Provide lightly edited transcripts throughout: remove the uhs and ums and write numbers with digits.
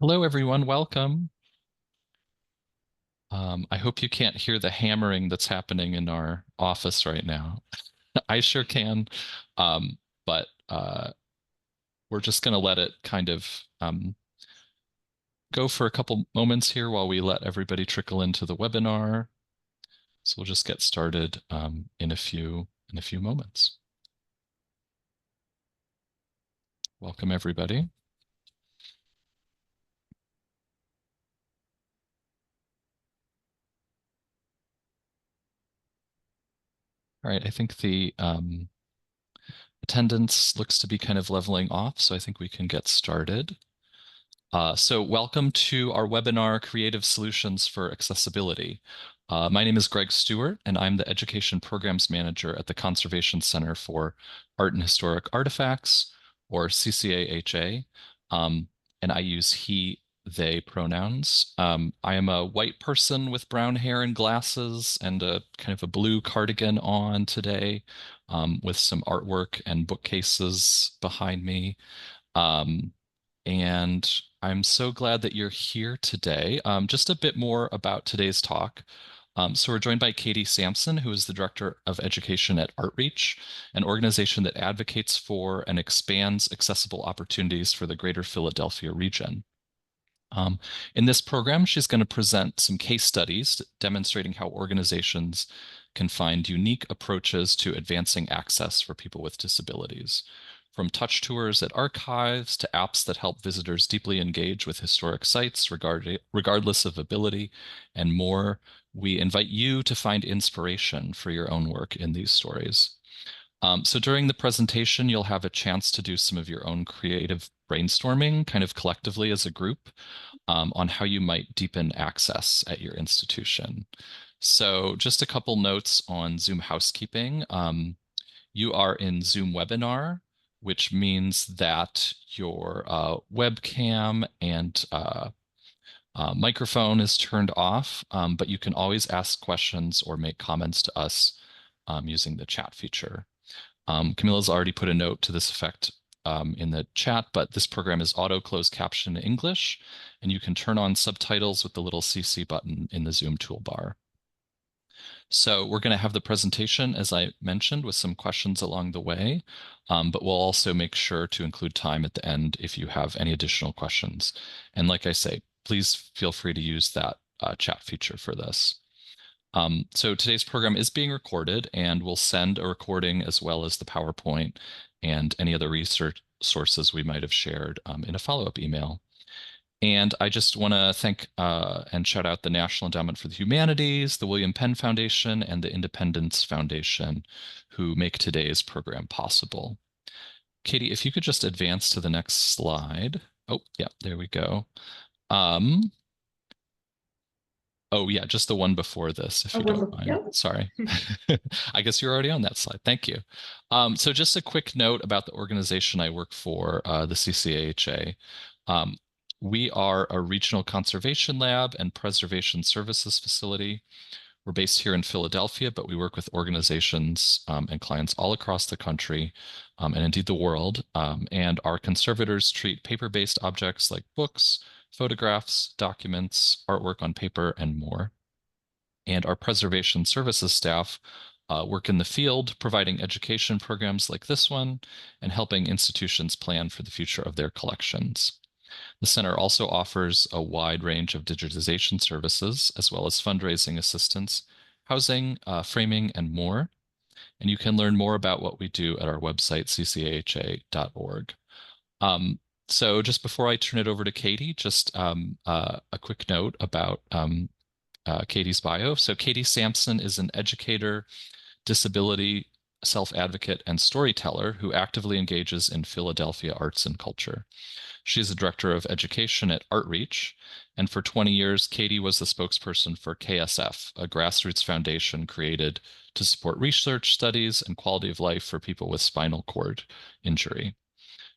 Hello, everyone. Welcome. I hope you can't hear the hammering that's happening in our office right now. I sure can. But we're just going to let it kind of go for a couple moments here while we let everybody trickle into the webinar. So we'll just get started in a few moments. Welcome, everybody. All right, I think the attendance looks to be kind of leveling off, so I think we can get started. So welcome to our webinar, Creative Solutions for Accessibility. My name is Greg Stewart, and I'm the Education Programs Manager at the Conservation Center for Art and Historic Artifacts, or CCAHA, and I use he, they pronouns. I am a white person with brown hair and glasses and a kind of a blue cardigan on today, with some artwork and bookcases behind me. And I'm so glad that you're here today. Just a bit more about today's talk. So we're joined by Katie Samson, who is the Director of Education at Outreach, an organization that advocates for and expands accessible opportunities for the greater Philadelphia region. In this program, she's going to present some case studies demonstrating how organizations can find unique approaches to advancing access for people with disabilities. From touch tours at archives to apps that help visitors deeply engage with historic sites regardless of ability and more, we invite you to find inspiration for your own work in these stories. So during the presentation, you'll have a chance to do some of your own creative brainstorming, kind of collectively as a group, on how you might deepen access at your institution. So just a couple notes on Zoom housekeeping. You are in Zoom webinar, which means that your webcam and microphone is turned off, but you can always ask questions or make comments to us using the chat feature. Camilla's already put a note to this effect in the chat, but this program is auto closed caption in English, and you can turn on subtitles with the little CC button in the Zoom toolbar. So we're going to have the presentation, as I mentioned, with some questions along the way, but we'll also make sure to include time at the end if you have any additional questions. And like I say, please feel free to use that chat feature for this. So today's program is being recorded, and we'll send a recording as well as the PowerPoint and any other research sources we might have shared in a follow-up email. And I just want to thank and shout out the National Endowment for the Humanities, the William Penn Foundation, and the Independence Foundation, who make today's program possible. Katie, if you could just advance to the next slide. Oh, yeah, there we go. Oh, yeah, just the one before this, if you don't mind. Yep. Sorry. I guess you're already on that slide. Thank you. So just a quick note about the organization I work for, the CCAHA. We are a regional conservation lab and preservation services facility. We're based here in Philadelphia, but we work with organizations and clients all across the country and indeed the world. And our conservators treat paper-based objects like books, photographs, documents, artwork on paper, and more. And our preservation services staff work in the field, providing education programs like this one and helping institutions plan for the future of their collections. The center also offers a wide range of digitization services, as well as fundraising assistance, housing, framing, and more. And you can learn more about what we do at our website, ccaha.org. So just before I turn it over to Katie, just a quick note about Katie's bio. So Katie Samson is an educator, disability self-advocate, and storyteller who actively engages in Philadelphia arts and culture. She is the director of education at Outreach, and for 20 years, Katie was the spokesperson for KSF, a grassroots foundation created to support research studies and quality of life for people with spinal cord injury.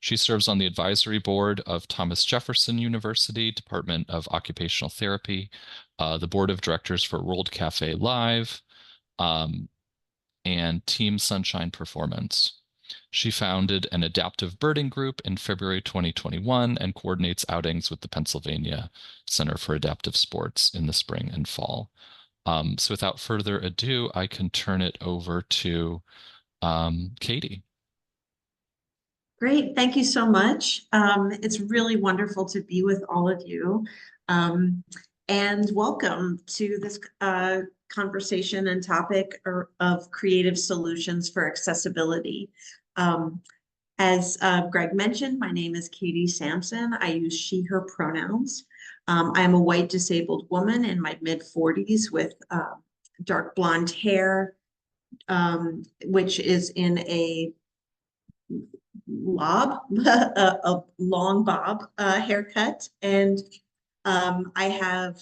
She serves on the advisory board of Thomas Jefferson University Department of Occupational Therapy, the board of directors for World CAFÉ Live, and Team Sunshine Performance. She founded an adaptive birding group in February 2021 and coordinates outings with the Pennsylvania Center for Adaptive Sports in the spring and fall. So without further ado, I can turn it over to Katie. Great. Thank you so much. It's really wonderful to be with all of you. And welcome to this conversation and topic of creative solutions for accessibility. As Greg mentioned, my name is Katie Samson. I use she, her pronouns. I'm a white disabled woman in my mid-40s with dark blonde hair, which is in a a long bob haircut, and I have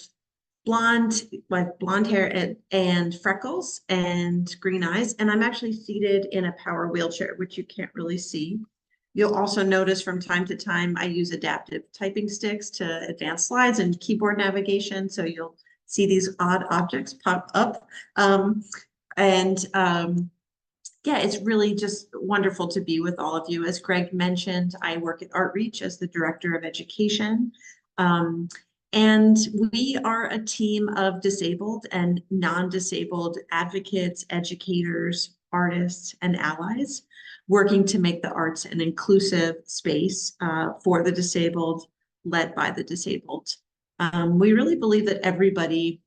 blonde hair and freckles and green eyes, and I'm actually seated in a power wheelchair, which you can't really see. You'll also notice from time to time I use adaptive typing sticks to advance slides and keyboard navigation, so you'll see these odd objects pop up. Yeah, it's really just wonderful to be with all of you. As Greg mentioned, I work at Outreach as the Director of Education. And we are a team of disabled and non-disabled advocates, educators, artists, and allies working to make the arts an inclusive space for the disabled, led by the disabled. We really believe that everybody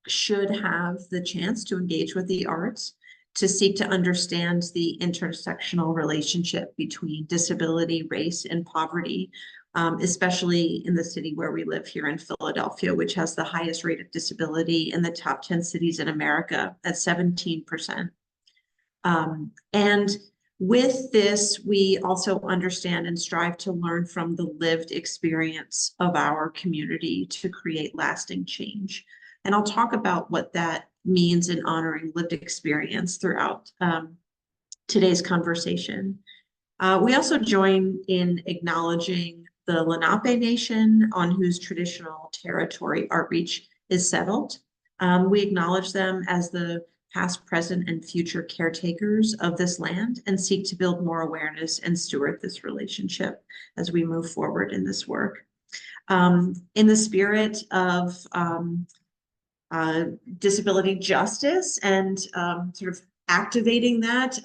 should have the chance to engage with the arts, to seek to understand the intersectional relationship between disability, race, and poverty, especially in the city where we live here in Philadelphia, which has the highest rate of disability in the top 10 cities in America at 17%. And with this, we also understand and strive to learn from the lived experience of our community to create lasting change. And I'll talk about what that means in honoring lived experience throughout today's conversation. We also join in acknowledging the Lenape Nation, on whose traditional territory Outreach is settled. We acknowledge them as the past, present, and future caretakers of this land and seek to build more awareness and steward this relationship as we move forward in this work. In the spirit of disability justice and sort of activating that,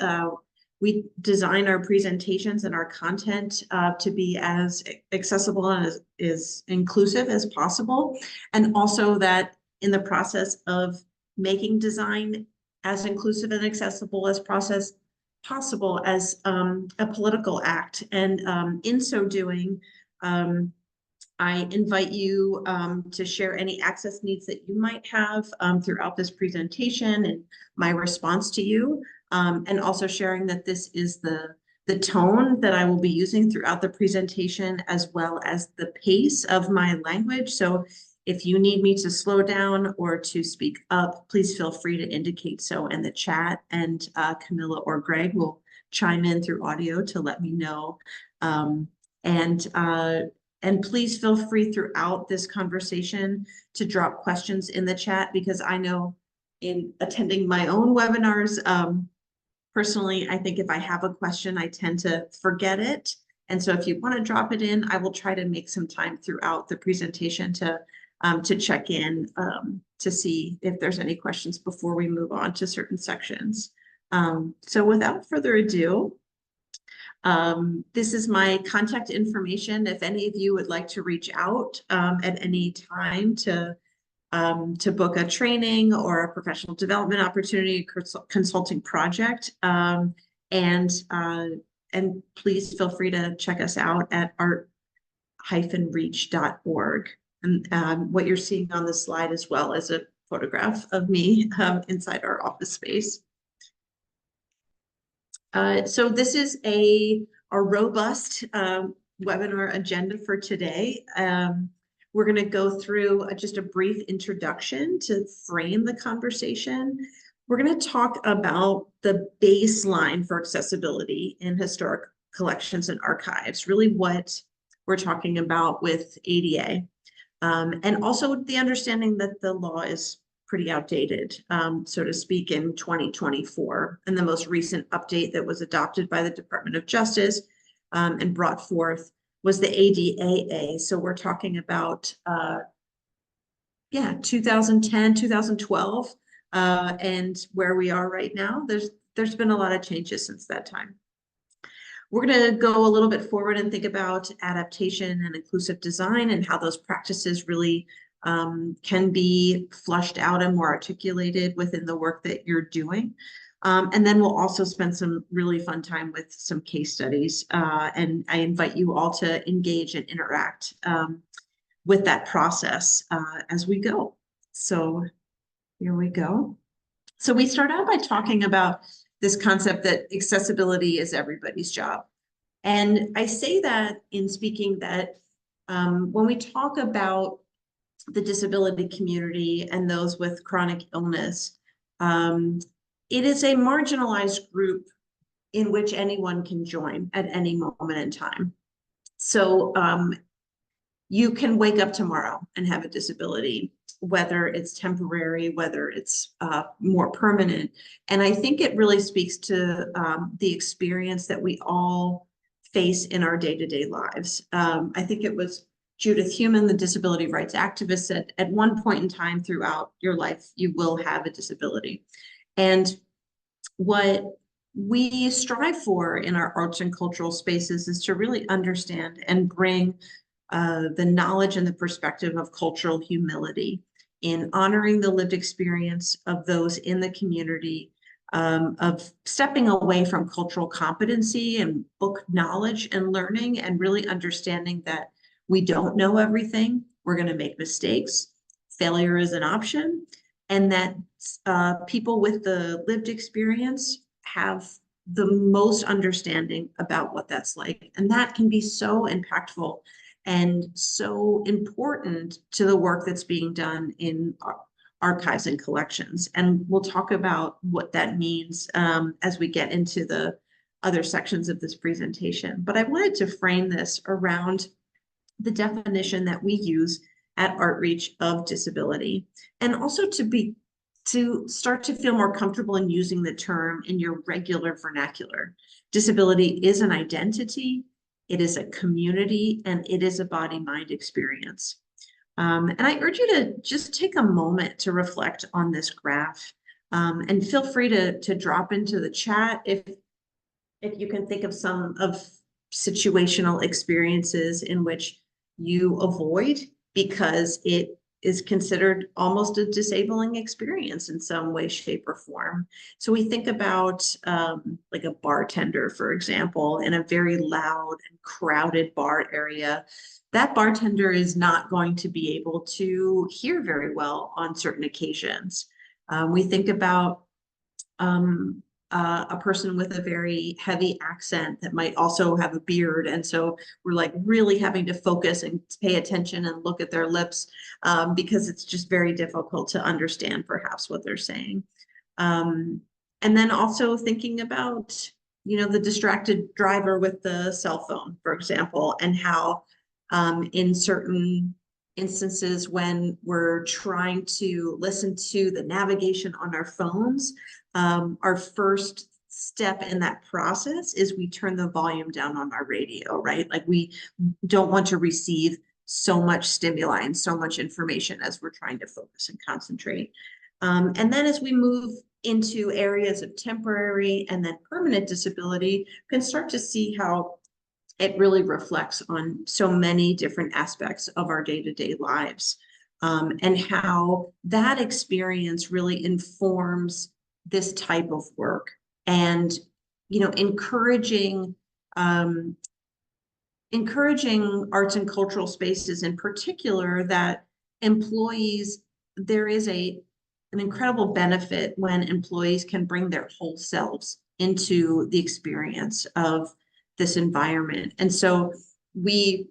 we design our presentations and our content to be as accessible and as inclusive as possible, and also that in the process of making design as inclusive and accessible as possible as a political act. And in so doing, I invite you to share any access needs that you might have throughout this presentation and my response to you, and also sharing that this is the tone that I will be using throughout the presentation, as well as the pace of my language. So if you need me to slow down or to speak up, please feel free to indicate so in the chat, and Camilla or Greg will chime in through audio to let me know. And please feel free throughout this conversation to drop questions in the chat, because I know in attending my own webinars, personally, I think if I have a question, I tend to forget it. And so if you want to drop it in, I will try to make some time throughout the presentation to check in to see if there's any questions before we move on to certain sections. So without further ado, this is my contact information. If any of you would like to reach out at any time to book a training or a professional development opportunity, consulting project, and please feel free to check us out at art-reach.org. And what you're seeing on the slide as well is a photograph of me inside our office space. So this is a robust webinar agenda for today. We're going to go through just a brief introduction to frame the conversation. We're going to talk about the baseline for accessibility in historic collections and archives, really what we're talking about with ADA, and also the understanding that the law is pretty outdated, so to speak, in 2024. And the most recent update that was adopted by the Department of Justice and brought forth was the ADAA. So we're talking about, 2010, 2012, and where we are right now. There's been a lot of changes since that time. We're going to go a little bit forward and think about adaptation and inclusive design and how those practices really can be flushed out and more articulated within the work that you're doing. And then we'll also spend some really fun time with some case studies. And I invite you all to engage and interact with that process as we go. So here we go. So we start out by talking about this concept that accessibility is everybody's job. And I say that in speaking that when we talk about the disability community and those with chronic illness, it is a marginalized group in which anyone can join at any moment in time. So you can wake up tomorrow and have a disability, whether it's temporary, whether it's more permanent. And I think it really speaks to the experience that we all face in our day-to-day lives. I think it was Judith Heumann, the disability rights activist, said at one point in time throughout your life, you will have a disability. And what we strive for in our arts and cultural spaces is to really understand and bring the knowledge and the perspective of cultural humility in honoring the lived experience of those in the community, of stepping away from cultural competency and book knowledge and learning, and really understanding that we don't know everything. We're going to make mistakes. Failure is an option. And that people with the lived experience have the most understanding about what that's like. And that can be so impactful and so important to the work that's being done in archives and collections. And we'll talk about what that means as we get into the other sections of this presentation. But I wanted to frame this around the definition that we use at Artreach of disability, and also to start to feel more comfortable in using the term in your regular vernacular. Disability is an identity, it is a community, and it is a body-mind experience. And I urge you to just take a moment to reflect on this graph, and feel free to drop into the chat if you can think of some of situational experiences in which you avoid because it is considered almost a disabling experience in some way, shape, or form. So we think about like a bartender, for example, in a very loud and crowded bar area. That bartender is not going to be able to hear very well on certain occasions. We think about a person with a very heavy accent that might also have a beard. And so we're like really having to focus and pay attention and look at their lips because it's just very difficult to understand perhaps what they're saying. And then also thinking about, the distracted driver with the cell phone, for example, and how in certain instances when we're trying to listen to the navigation on our phones, our first step in that process is we turn the volume down on our radio, right? Like we don't want to receive so much stimuli and so much information as we're trying to focus and concentrate. And then as we move into areas of temporary and then permanent disability, we can start to see how it really reflects on so many different aspects of our day-to-day lives, and how that experience really informs this type of work. And encouraging arts and cultural spaces in particular, that employees, there is an incredible benefit when employees can bring their whole selves into the experience of this environment. And so we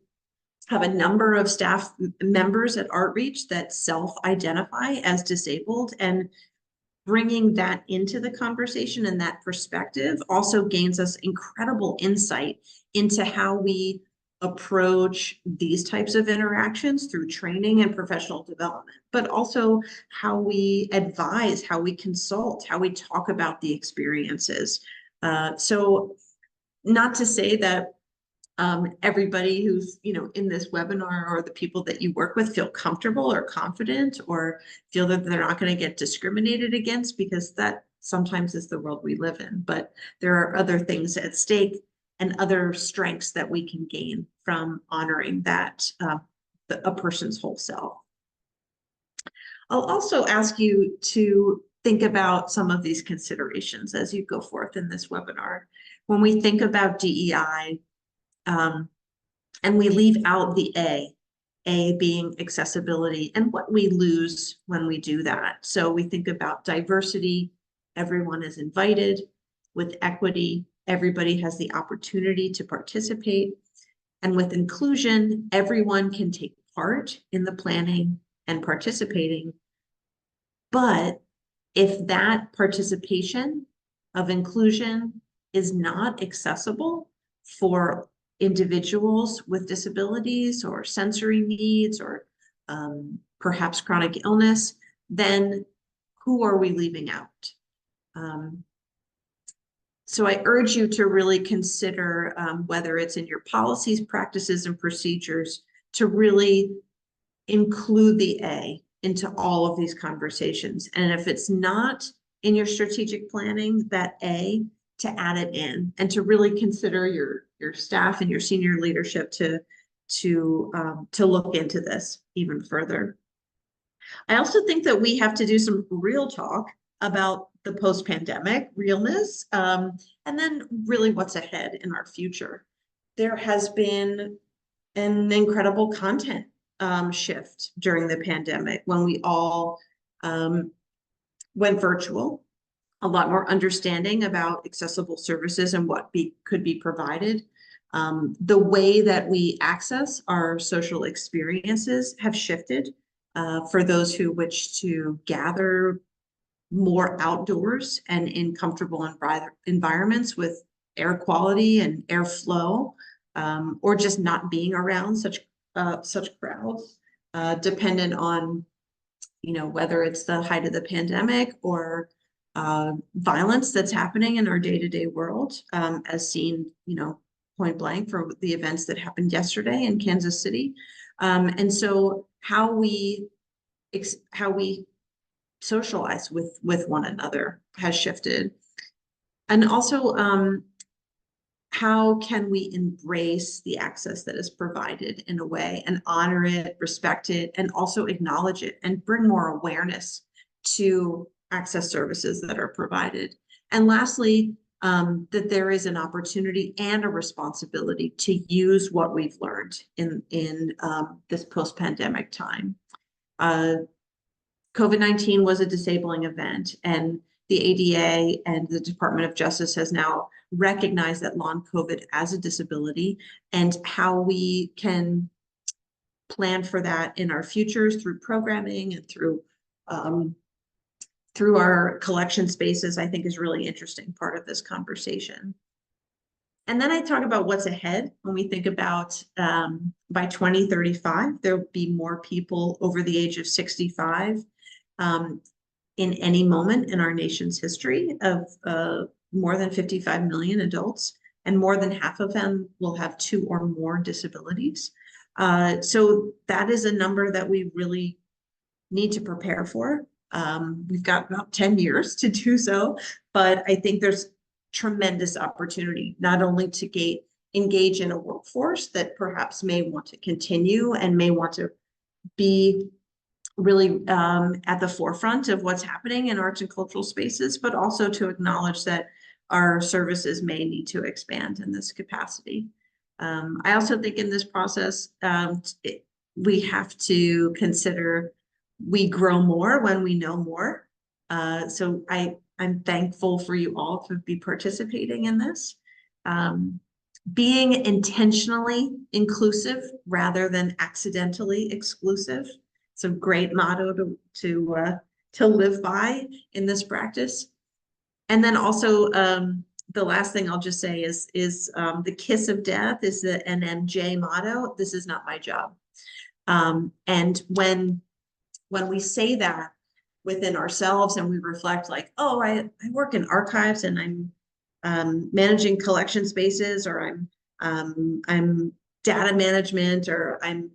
have a number of staff members at Artreach that self-identify as disabled, and bringing that into the conversation and that perspective also gains us incredible insight into how we approach these types of interactions through training and professional development, but also how we advise, how we consult, how we talk about the experiences. So not to say that everybody who's in this webinar or the people that you work with feel comfortable or confident or feel that they're not going to get discriminated against, because that sometimes is the world we live in. But there are other things at stake and other strengths that we can gain from honoring that a person's whole self. I'll also ask you to think about some of these considerations as you go forth in this webinar. When we think about DEI, and we leave out the A being accessibility, and what we lose when we do that. So we think about diversity, everyone is invited. With equity, everybody has the opportunity to participate. And with inclusion, everyone can take part in the planning and participating. But if that participation of inclusion is not accessible for individuals with disabilities or sensory needs or perhaps chronic illness, then who are we leaving out? So I urge you to really consider whether it's in your policies, practices, and procedures to really include the A into all of these conversations. And if it's not in your strategic planning, that A, to add it in and to really consider your staff and your senior leadership to look into this even further. I also think that we have to do some real talk about the post-pandemic realness, and then really what's ahead in our future. There has been an incredible content shift during the pandemic when we all went virtual, a lot more understanding about accessible services and what could be provided. The way that we access our social experiences have shifted for those who wish to gather more outdoors and in comfortable environments with air quality and airflow, or just not being around such crowds, dependent on whether it's the height of the pandemic or violence that's happening in our day-to-day world, as seen point blank for the events that happened yesterday in Kansas City. And so how we socialize with one another has shifted. And also, how can we embrace the access that is provided in a way and honor it, respect it, and also acknowledge it and bring more awareness to access services that are provided. And lastly, that there is an opportunity and a responsibility to use what we've learned in this post-pandemic time. COVID-19 was a disabling event, and the ADA and the Department of Justice has now recognized that long COVID as a disability, and how we can plan for that in our futures through programming and through our collection spaces, I think is really interesting part of this conversation. And then I talk about what's ahead when we think about by 2035, there'll be more people over the age of 65 in any moment in our nation's history of more than 55 million adults, and more than half of them will have 2 or more disabilities. So that is a number that we really need to prepare for. We've got about 10 years to do so, but I think there's tremendous opportunity not only to engage in a workforce that perhaps may want to continue and may want to be really at the forefront of what's happening in arts and cultural spaces, but also to acknowledge that our services may need to expand in this capacity. I also think in this process, we have to consider we grow more when we know more. So I'm thankful for you all to be participating in this. Being intentionally inclusive rather than accidentally exclusive. It's a great motto to live by in this practice. And then also the last thing I'll just say is the kiss of death is the NMJ motto. This is not my job. And when we say that within ourselves and we reflect like, oh, I work in archives and I'm managing collection spaces, or I'm data management, or I'm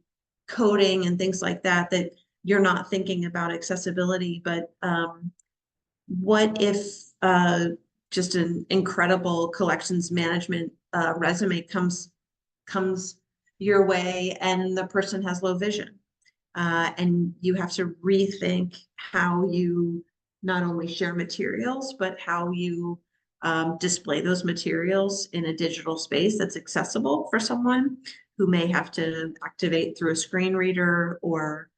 coding and things like that, that you're not thinking about accessibility. But what if just an incredible collections management resume comes your way and the person has low vision? And you have to rethink how you not only share materials, but how you display those materials in a digital space that's accessible for someone who may have to activate through a screen reader or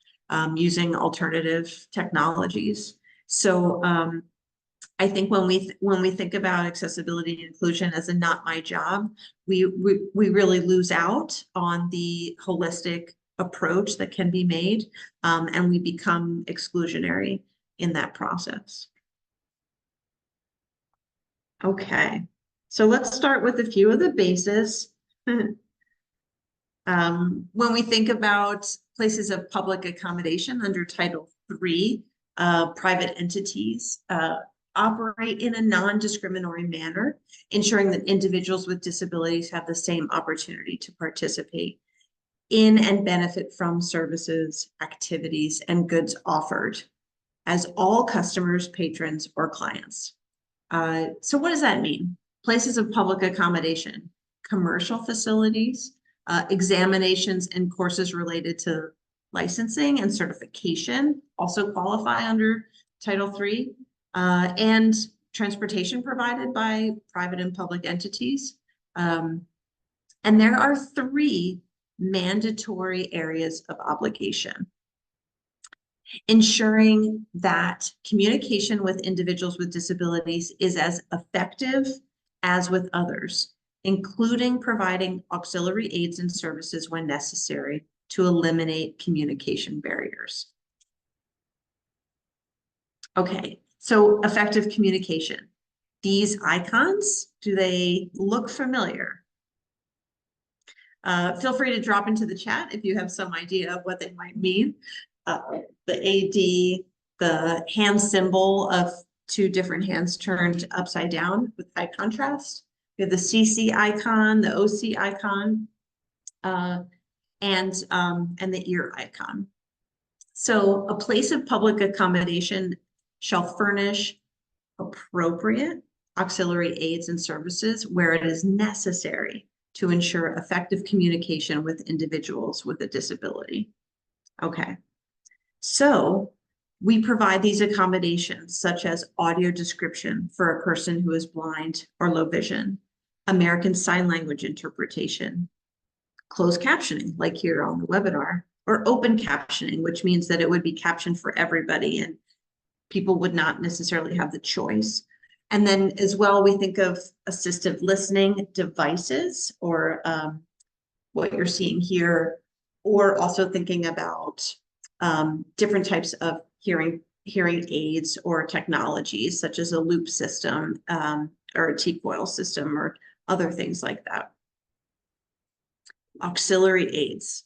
using alternative technologies. So I think when we think about accessibility and inclusion as a not my job, we really lose out on the holistic approach that can be made, and we become exclusionary in that process. Okay, so let's start with a few of the bases. When we think about places of public accommodation under Title III, private entities operate in a non-discriminatory manner, ensuring that individuals with disabilities have the same opportunity to participate in and benefit from services, activities, and goods offered as all customers, patrons, or clients. So what does that mean? Places of public accommodation, commercial facilities, examinations and courses related to licensing and certification also qualify under Title III, and transportation provided by private and public entities. And there are 3 mandatory areas of obligation: ensuring that communication with individuals with disabilities is as effective as with others, including providing auxiliary aids and services when necessary to eliminate communication barriers. Okay, so effective communication. These icons, do they look familiar? Feel free to drop into the chat if you have some idea of what they might mean. The AD, the hand symbol of 2 different hands turned upside down with high contrast. We have the CC icon, the OC icon, and the ear icon. So a place of public accommodation shall furnish appropriate auxiliary aids and services where it is necessary to ensure effective communication with individuals with a disability. Okay, so we provide these accommodations such as audio description for a person who is blind or low vision, American Sign Language interpretation, closed captioning like here on the webinar, or open captioning, which means that it would be captioned for everybody and people would not necessarily have the choice. And then as well, we think of assistive listening devices, or what you're seeing here, or also thinking about different types of hearing aids or technologies, such as a loop system or a T-coil system or other things like that. Auxiliary aids.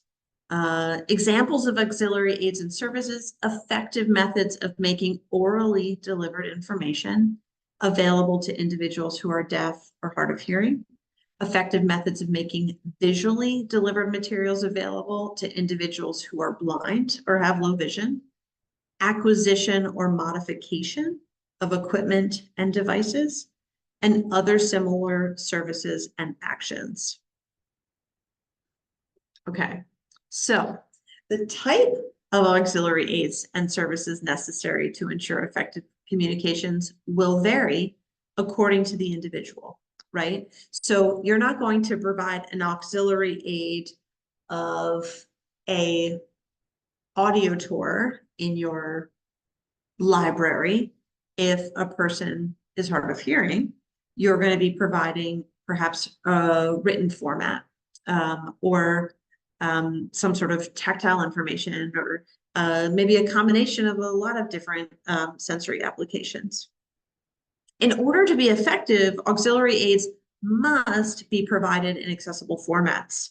Examples of auxiliary aids and services: effective methods of making orally delivered information available to individuals who are deaf or hard of hearing, effective methods of making visually delivered materials available to individuals who are blind or have low vision, acquisition or modification of equipment and devices, and other similar services and actions. Okay, so the type of auxiliary aids and services necessary to ensure effective communications will vary according to the individual, right? So you're not going to provide an auxiliary aid of a audio tour in your library if a person is hard of hearing. You're going to be providing perhaps a written format, or some sort of tactile information, or maybe a combination of a lot of different sensory applications. In order to be effective, auxiliary aids must be provided in accessible formats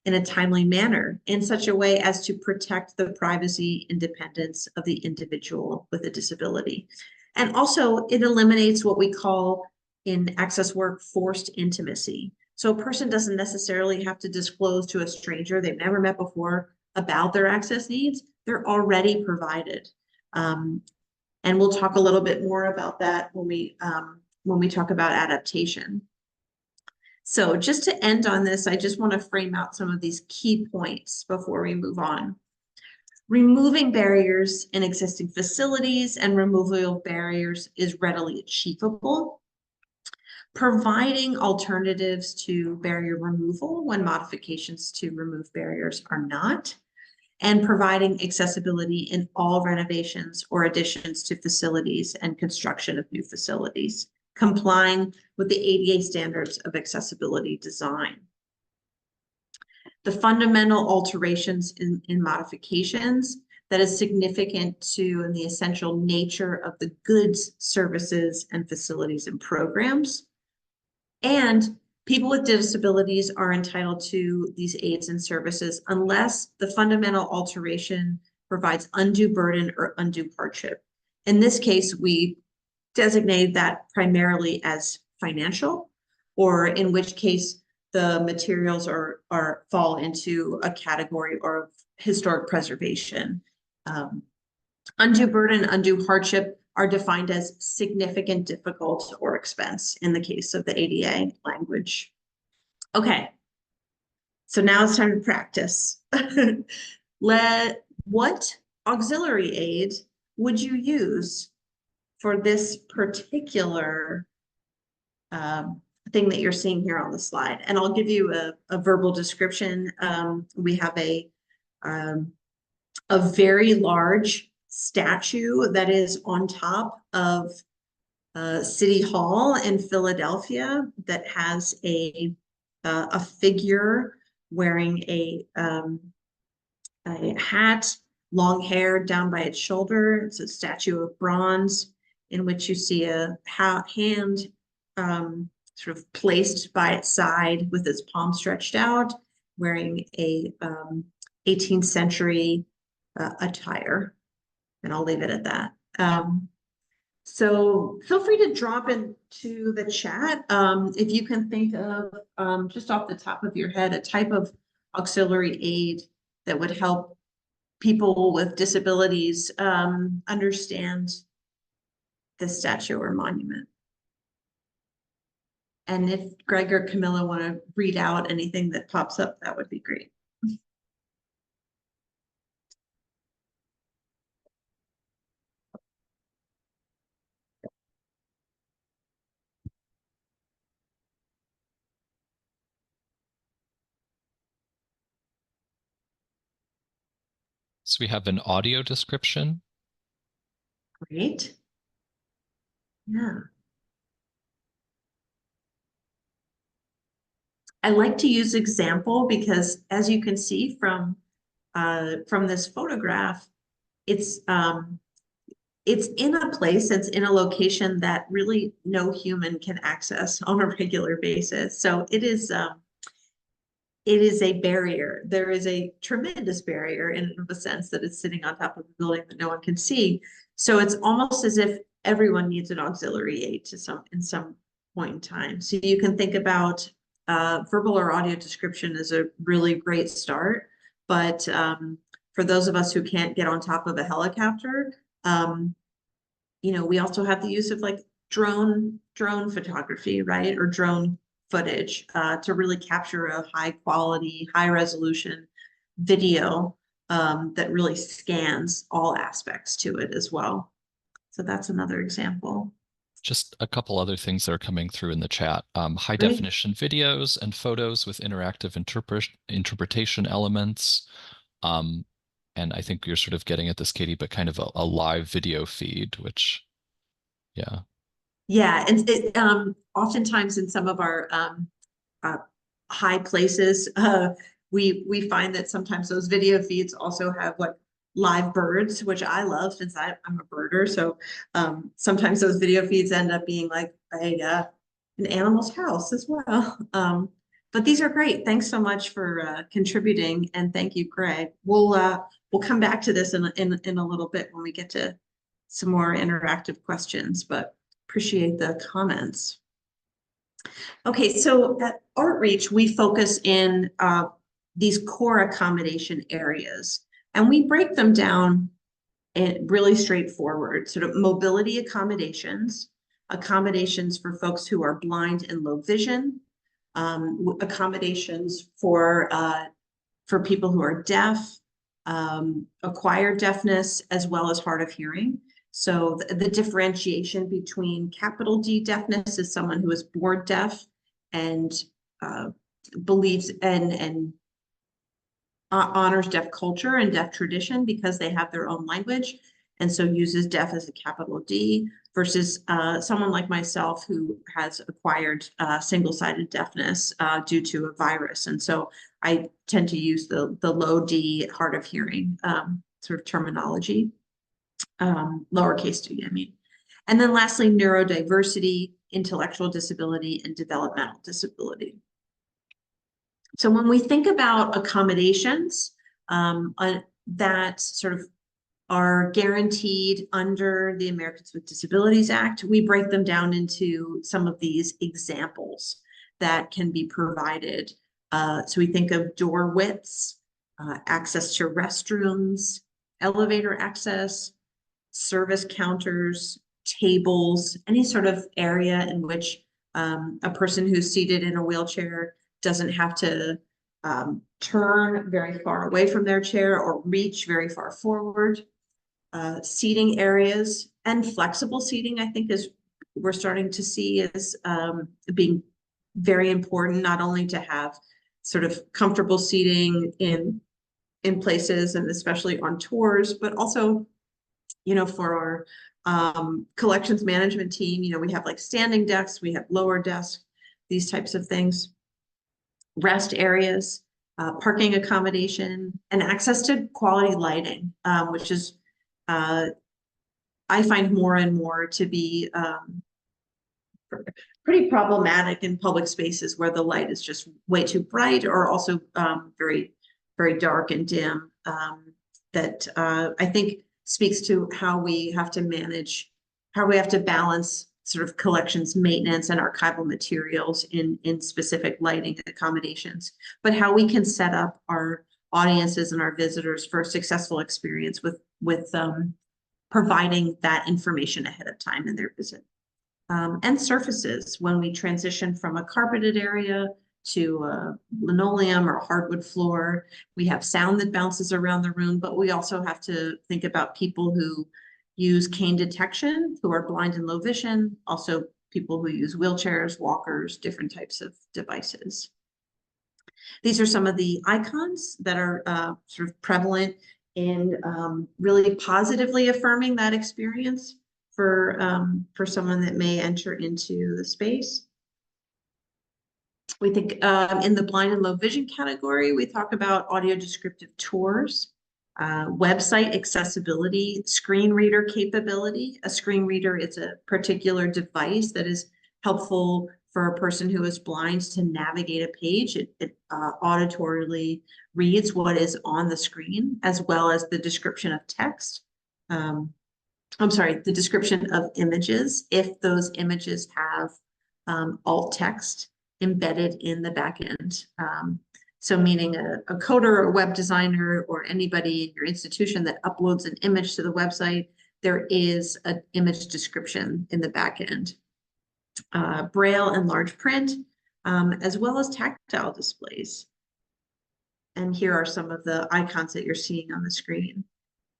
in a timely manner in such a way as to protect the privacy independence of the individual with a disability. And also it eliminates what we call in access work forced intimacy. So a person doesn't necessarily have to disclose to a stranger they've never met before about their access needs. They're already provided. And we'll talk a little bit more about that when we talk about adaptation. So just to end on this, I just want to frame out some of these key points before we move on. Removing barriers in existing facilities and removal of barriers is readily achievable. Providing alternatives to barrier removal when modifications to remove barriers are not, and providing accessibility in all renovations or additions to facilities and construction of new facilities, complying with the ADA standards of accessibility design. The fundamental alterations in modifications that is significant to and the essential nature of the goods, services, and facilities and programs. And people with disabilities are entitled to these aids and services unless the fundamental alteration provides undue burden or undue hardship. In this case, we designate that primarily as financial, or in which case the materials fall into a category of historic preservation. Undue burden, undue hardship are defined as significant difficulty or expense in the case of the ADA language. Okay, so now it's time to practice. What auxiliary aid would you use for this particular thing that you're seeing here on the slide? And I'll give you a verbal description. We have a very large statue that is on top of City Hall in Philadelphia that has a figure wearing a hat, long hair down by its shoulder. It's a statue of bronze in which you see a hand sort of placed by its side with its palm stretched out, wearing a 18th century attire. And I'll leave it at that. So feel free to drop into the chat if you can think of, just off the top of your head, a type of auxiliary aid that would help people with disabilities understand the statue or monument. And if Greg or Camilla want to read out anything that pops up, that would be great. So we have an audio description. Great. Yeah. I like to use example because, as you can see from this photograph, it's in a place, it's in a location that really no human can access on a regular basis. So it is a barrier. There is a tremendous barrier in the sense that it's sitting on top of a building that no one can see. So it's almost as if everyone needs an auxiliary aid in some point in time. So you can think about verbal or audio description is a really great start. But for those of us who can't get on top of a helicopter, we also have the use of like drone photography, right? Or drone footage to really capture a high quality, high resolution video that really scans all aspects to it as well. So that's another example. Just a couple other things that are coming through in the chat. High Great. definition videos and photos with interactive interpretation elements. And I think you're sort of getting at this, Katie, but kind of a live video feed, which, yeah. Yeah, and oftentimes in some of our high places, we find that sometimes those video feeds also have like live birds, which I love since I'm a birder. So sometimes those video feeds end up being like an animal's house as well. But these are great. Thanks so much for contributing, and thank you, Greg. We'll come back to this in a little bit when we get to some more interactive questions, but appreciate the comments. Okay, so at Outreach, we focus in these core accommodation areas, and we break them down in really straightforward, sort of mobility accommodations, accommodations for folks who are blind and low vision, accommodations for people who are deaf, acquired deafness, as well as hard of hearing. So the differentiation between capital D deafness is someone who is born deaf and believes and honors deaf culture and deaf tradition because they have their own language, and so uses deaf as a capital D, versus someone like myself who has acquired single-sided deafness due to a virus. And so I tend to use the low D, hard of hearing sort of terminology, lowercase d, I mean. And then lastly, neurodiversity, intellectual disability, and developmental disability. So when we think about accommodations that sort of are guaranteed under the Americans with Disabilities Act, we break them down into some of these examples that can be provided. So we think of door widths, access to restrooms, elevator access, service counters, tables, any sort of area in which a person who's seated in a wheelchair doesn't have to turn very far away from their chair or reach very far forward. Seating areas and flexible seating, I think, is we're starting to see as being very important, not only to have sort of comfortable seating in places and especially on tours, but also, you know, for our collections management team, you know, we have like standing desks, we have lower desks, these types of things, rest areas, parking accommodation, and access to quality lighting, which is I find more and more to be pretty problematic in public spaces where the light is just way too bright, or also very, very dark and dim. That I think speaks to how we have to manage, how we have to balance sort of collections maintenance and archival materials in specific lighting accommodations, but how we can set up our audiences and our visitors for a successful experience with providing that information ahead of time in their visit. And surfaces, when we transition from a carpeted area to a linoleum or hardwood floor, we have sound that bounces around the room, but we also have to think about people who use cane detection, who are blind and low vision, also people who use wheelchairs, walkers, different types of devices. These are some of the icons that are sort of prevalent in really positively affirming that experience for someone that may enter into the space. We think in the blind and low vision category, we talk about audio descriptive tours, website accessibility, screen reader capability. A screen reader is a particular device that is helpful for a person who is blind to navigate a page. It auditorily reads what is on the screen, as well as the description of text. I'm sorry, the description of images, if those images have alt text embedded in the back end. So meaning a coder or a web designer or anybody in your institution that uploads an image to the website, there is an image description in the back end. Braille and large print, as well as tactile displays. And here are some of the icons that you're seeing on the screen.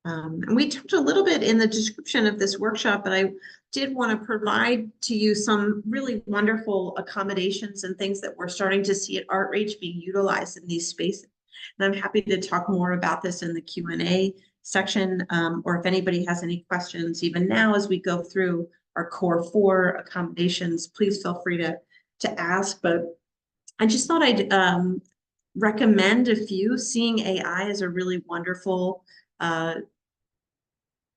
And we talked a little bit in the description of this workshop, but I did want to provide to you some really wonderful accommodations and things that we're starting to see at Outreach being utilized in these spaces. And I'm happy to talk more about this in the Q&A section, or if anybody has any questions, even now as we go through our core 4 accommodations, please feel free to ask. But I just thought I'd recommend a few. Seeing AI is a really wonderful uh,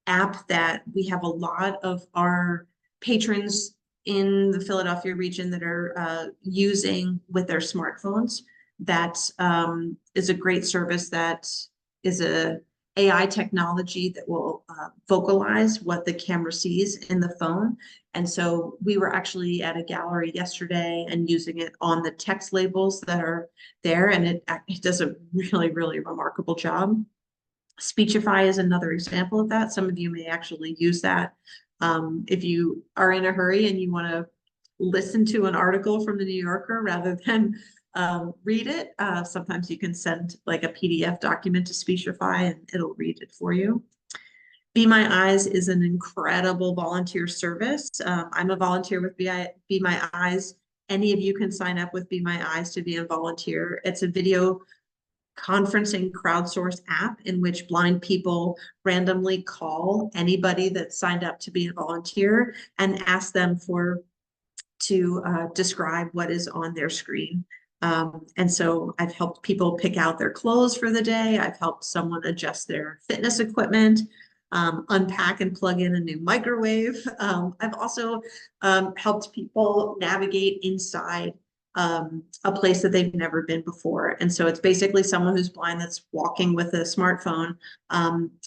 app that we have a lot of our patrons in the Philadelphia region that are using with their smartphones. That is a great service that is a AI technology that will vocalize what the camera sees in the phone. And so we were actually at a gallery yesterday and using it on the text labels that are there, and it does a really, really remarkable job. Speechify is another example of that. Some of you may actually use that. If you are in a hurry and you want to listen to an article from the New Yorker rather than read it, sometimes you can send like a PDF document to Speechify and it'll read it for you. Be My Eyes is an incredible volunteer service. I'm a volunteer with Be My Eyes. Any of you can sign up with Be My Eyes to be a volunteer. It's a video conferencing crowdsource app in which blind people randomly call anybody that signed up to be a volunteer and ask them to describe what is on their screen. And so I've helped people pick out their clothes for the day. I've helped someone adjust their fitness equipment, unpack and plug in a new microwave. I've also helped people navigate inside a place that they've never been before. And so it's basically someone who's blind that's walking with a smartphone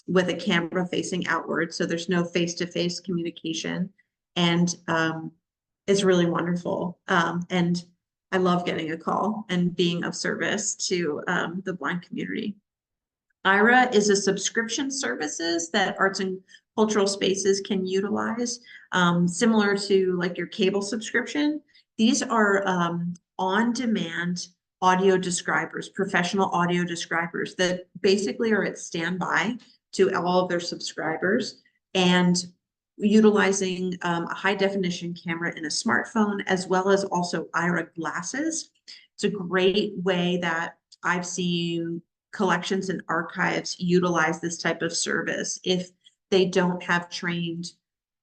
with a camera facing outward. So there's no face-to-face communication. And it's really wonderful. And I love getting a call and being of service to the blind community. IRA is a subscription services that arts and cultural spaces can utilize, similar to like your cable subscription. These are on-demand audio describers, professional audio describers that basically are at standby to all of their subscribers and utilizing a high definition camera in a smartphone, as well as also IRA glasses. It's a great way that I've seen collections and archives utilize this type of service if they don't have trained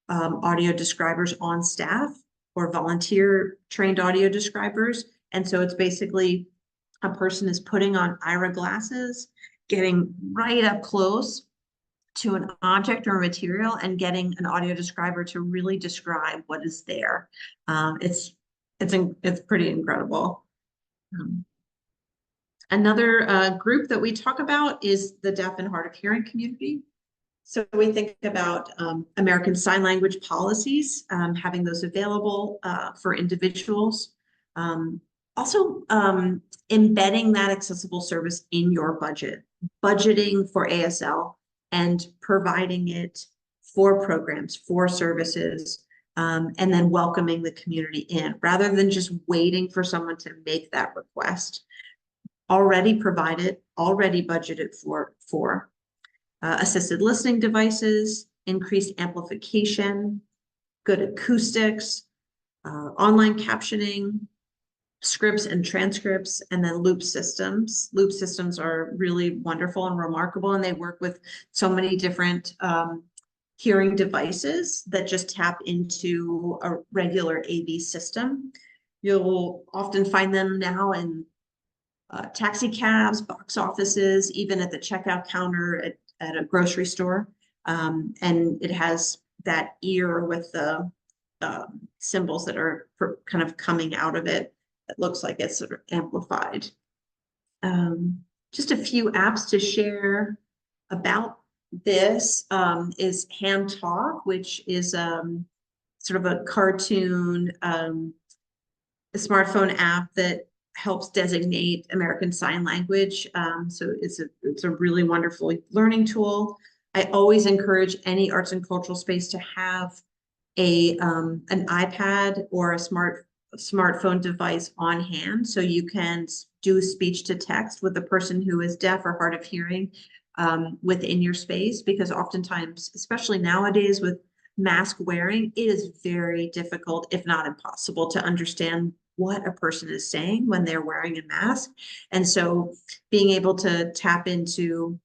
audio describers on staff or volunteer trained audio describers. And so it's basically a person is putting on IRA glasses, getting right up close to an object or material and getting an audio describer to really describe what is there. It's pretty incredible. Another group that we talk about is the deaf and hard of hearing community. So we think about American Sign Language policies, having those available for individuals. Also embedding that accessible service in your budget, budgeting for ASL and providing it for programs, for services, and then welcoming the community in rather than just waiting for someone to make that request. Already provided, already budgeted for. Assisted listening devices, increased amplification, good acoustics, online captioning, scripts and transcripts, and then loop systems. Loop systems are really wonderful and remarkable, and they work with so many different hearing devices that just tap into a regular AV system. You'll often find them now in taxi cabs, box offices, even at the checkout counter at a grocery store. And it has that ear with the symbols that are kind of coming out of it. It looks like it's sort of amplified. Just a few apps to share about this is Hand Talk, which is sort of a cartoon, a smartphone app that helps designate American Sign Language. So it's a really wonderful learning tool. I always encourage any arts and cultural space to have an iPad or a smartphone device on hand so you can do speech to text with a person who is deaf or hard of hearing within your space, because oftentimes, especially nowadays with mask wearing, it is very difficult, if not impossible, to understand what a person is saying when they're wearing a mask. And so being able to tap into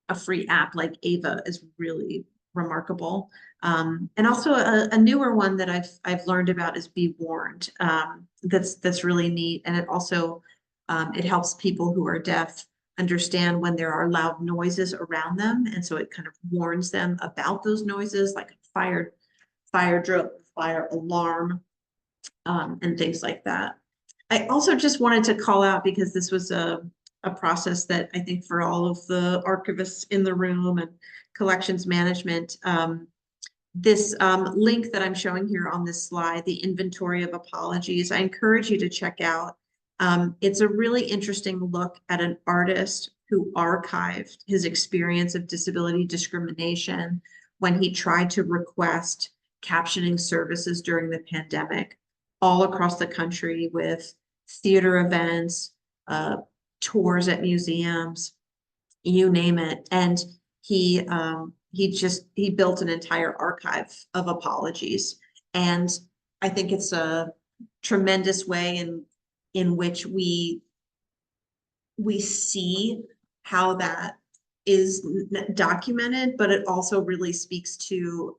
a free app like Ava is really remarkable. And also a newer one that I've learned about is Be Warned. That's really neat. And it also it helps people who are deaf understand when there are loud noises around them. And so it kind of warns them about those noises, like fire drill, fire alarm, and things like that. I also just wanted to call out, because this was a process that I think for all of the archivists in the room and collections management, this link that I'm showing here on this slide, the inventory of apologies, I encourage you to check out. It's a really interesting look at an artist who archived his experience of disability discrimination when he tried to request captioning services during the pandemic all across the country, with theater events, tours at museums, you name it. And he built an entire archive of apologies. And I think it's a tremendous way in which we see how that is documented, but it also really speaks to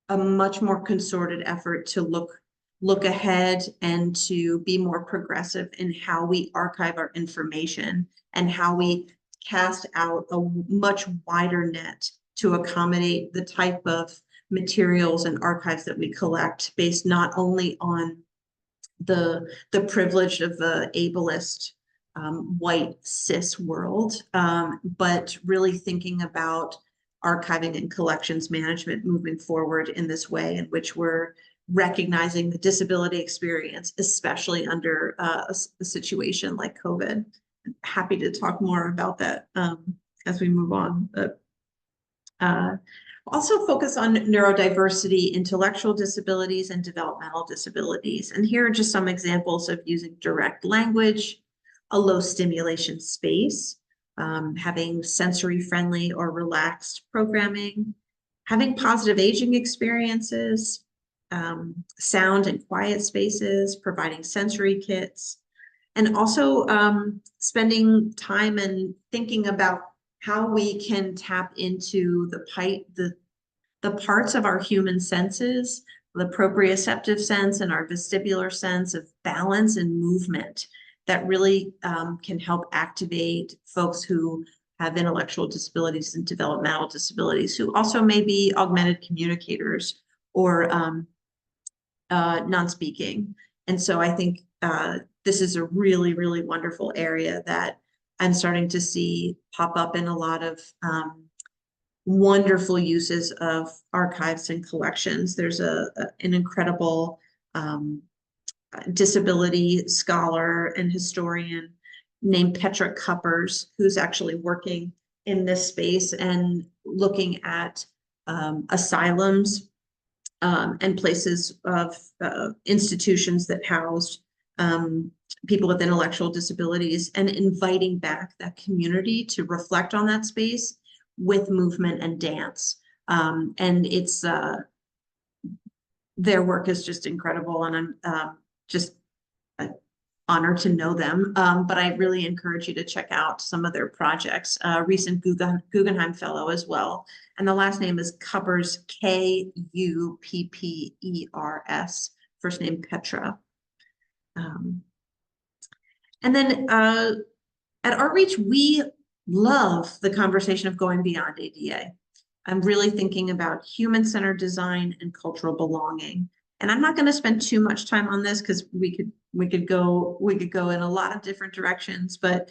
a much more concerted effort to look ahead and to be more progressive in how we archive our information and how we cast out a much wider net to accommodate the type of materials and archives that we collect, based not only on the privilege of the ableist white cis world, but really thinking about archiving and collections management moving forward in this way, in which we're recognizing the disability experience, especially under a situation like COVID. I'm happy to talk more about that as we move on. But also focus on neurodiversity, intellectual disabilities, and developmental disabilities. And here are just some examples of using direct language, a low stimulation space, having sensory-friendly or relaxed programming, having positive aging experiences, sound and quiet spaces, providing sensory kits, and also spending time and thinking about how we can tap into the parts of our human senses, the proprioceptive sense and our vestibular sense of balance and movement, that really can help activate folks who have intellectual disabilities and developmental disabilities, who also may be augmented communicators or non-speaking. And so I think this is a really, really wonderful area that I'm starting to see pop up in a lot of wonderful uses of archives and collections. There's an incredible disability scholar and historian named Petra Kuppers, who's actually working in this space and looking at asylums and places of institutions that housed people with intellectual disabilities, and inviting back that community to reflect on that space with movement and dance. And it's their work is just incredible, and I'm just honored to know them. But I really encourage you to check out some of their projects. Recent Guggenheim Fellow as well. And the last name is Kuppers, Kuppers, first name Petra. And then at Outreach, we love the conversation of going beyond ADA. I'm really thinking about human-centered design and cultural belonging. And I'm not going to spend too much time on this, because we could go in a lot of different directions, but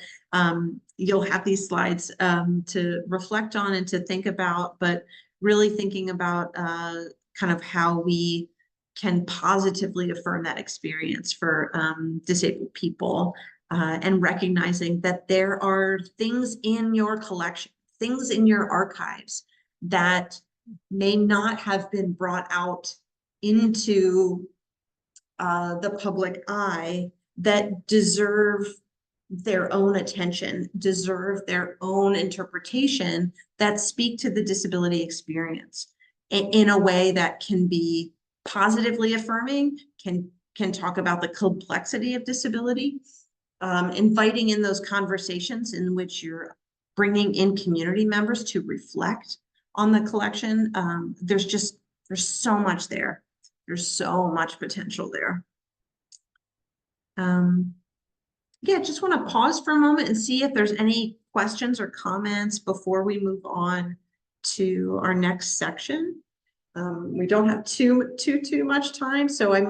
you'll have these slides to reflect on and to think about, but really thinking about kind of how we can positively affirm that experience for disabled people, and recognizing that there are things in your collection, things in your archives that may not have been brought out into the public eye, that deserve their own attention, deserve their own interpretation, that speak to the disability experience in a way that can be positively affirming, can talk about the complexity of disability, inviting in those conversations in which you're bringing in community members to reflect on the collection. There's so much there. There's so much potential there. Yeah, just want to pause for a moment and see if there's any questions or comments before we move on to our next section. We don't have too much time, so I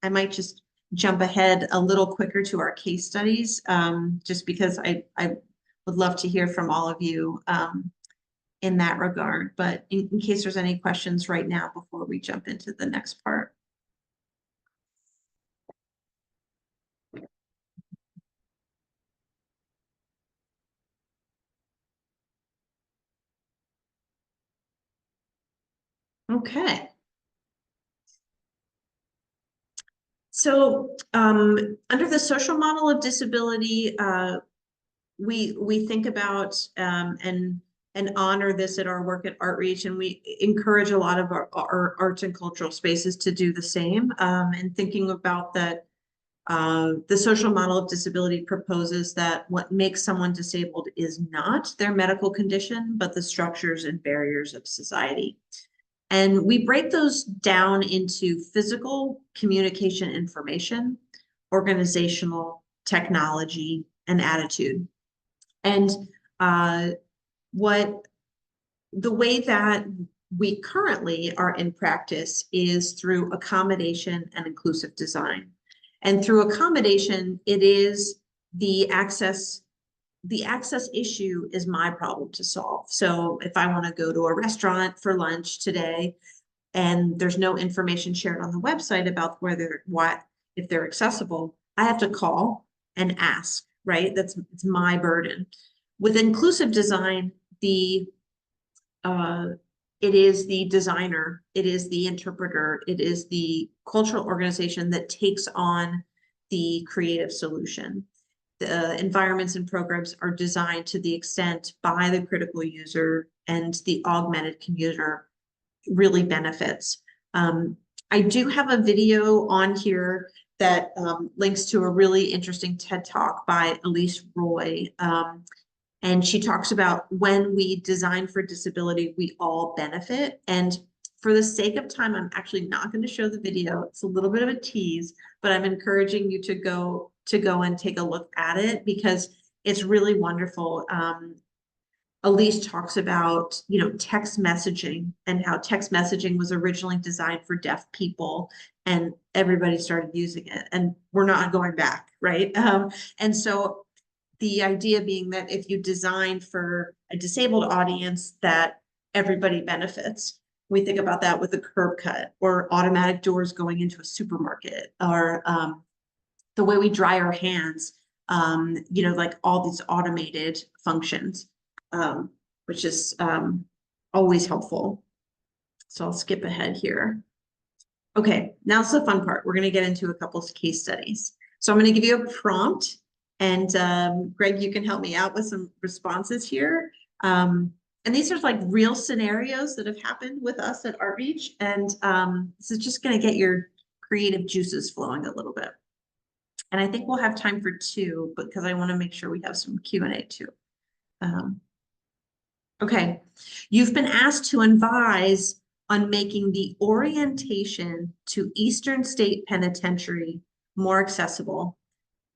might just jump ahead a little quicker to our case studies, just because I would love to hear from all of you in that regard. But in case there's any questions right now before we jump into the next part. Okay. So under the social model of disability, we think about and honor this at our work at Outreach, and we encourage a lot of our arts and cultural spaces to do the same. And thinking about that, the social model of disability proposes that what makes someone disabled is not their medical condition, but the structures and barriers of society. And we break those down into physical, communication, information, organizational, technology, and attitude. And uh, what the way that we currently are in practice is through accommodation and inclusive design. And through accommodation, it is the access issue is my problem to solve. So if I want to go to a restaurant for lunch today and there's no information shared on the website about if they're accessible, I have to call and ask, right? It's my burden. With inclusive design, uh, it is the designer, it is the interpreter, it is the cultural organization that takes on the creative solution. The environments and programs are designed to the extent by the critical user and the augmented commuter really benefits. I do have a video on here that links to a really interesting TED Talk by Elise Roy. And she talks about when we design for disability, we all benefit. And for the sake of time, I'm actually not going to show the video. It's a little bit of a tease, but I'm encouraging you to go and take a look at it because it's really wonderful. Elise talks about, text messaging and how text messaging was originally designed for deaf people and everybody started using it and we're not going back, right? And so the idea being that if you design for a disabled audience, that everybody benefits. We think about that with a curb cut or automatic doors going into a supermarket or the way we dry our hands, like all these automated functions, which is always helpful. So I'll skip ahead here. Okay, now it's the fun part. We're going to get into a couple of case studies. So I'm going to give you a prompt, and Greg, you can help me out with some responses here. And these are like real scenarios that have happened with us at Outreach, and this is just going to get your creative juices flowing a little bit. And I think we'll have time for two, because I want to make sure we have some Q&A too. Okay, you've been asked to advise on making the orientation to Eastern State Penitentiary more accessible